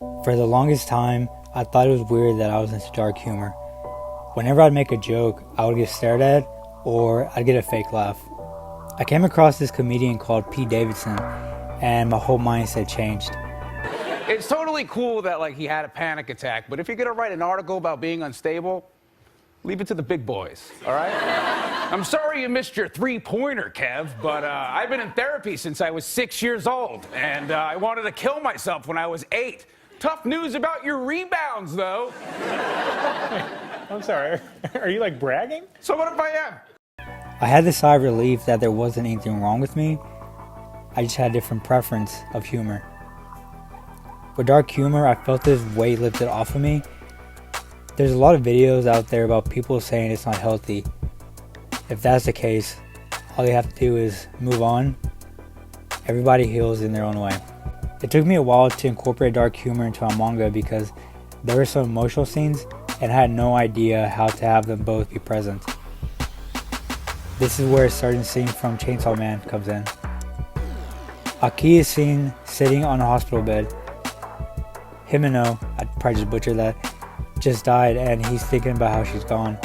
For the longest time, I thought it was weird that I was into dark humor. Whenever I'd make a joke, I would get stared at or I'd get a fake laugh. I came across this comedian called Pete Davidson and my whole mindset changed. It's totally cool that he had a panic attack, but if you're gonna write an article about being unstable, leave it to the big boys, all right? I'm sorry you missed your three-pointer, Kev, but I've been in therapy since I was 6 years old, and I wanted to kill myself when I was 8. Tough news about your rebounds, though. I'm sorry, are you bragging? So what if I am? I had this sigh of relief that there wasn't anything wrong with me. I just had a different preference of humor. With dark humor, I felt this weight lifted off of me. There's a lot of videos out there about people saying it's not healthy. If that's the case, all you have to do is move on. Everybody heals in their own way. It took me a while to incorporate dark humor into my manga because there were some emotional scenes and I had no idea how to have them both be present. This is where a certain scene from Chainsaw Man comes in. Aki is seen sitting on a hospital bed. Himeno, I'd probably just butcher that, just died and he's thinking about how she's gone.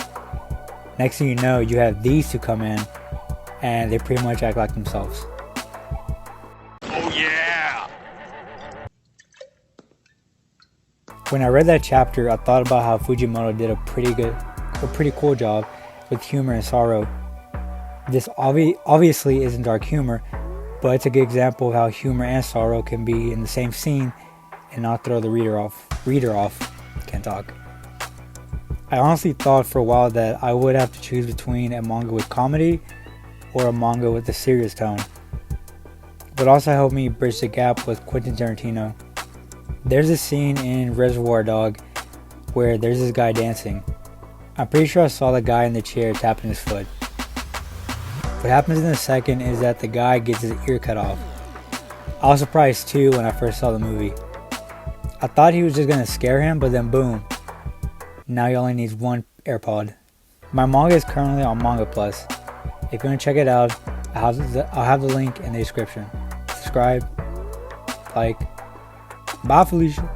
Next thing you know, you have these two come in and they pretty much act like themselves. Oh, yeah! When I read that chapter, I thought about how Fujimoto did a pretty cool job with humor and sorrow. This obviously isn't dark humor, but it's a good example of how humor and sorrow can be in the same scene and not throw the reader off. Can't talk. I honestly thought for a while that I would have to choose between a manga with comedy or a manga with a serious tone. But also helped me bridge the gap with Quentin Tarantino. There's a scene in Reservoir Dog where there's this guy dancing. I'm pretty sure I saw the guy in the chair tapping his foot. What happens in a second is that the guy gets his ear cut off. I was surprised too when I first saw the movie. I thought he was just gonna scare him, but then boom. Now he only needs one AirPod. My manga is currently on Manga Plus. If you want to check it out, I'll have the link in the description. Subscribe, like. Bye, Felicia.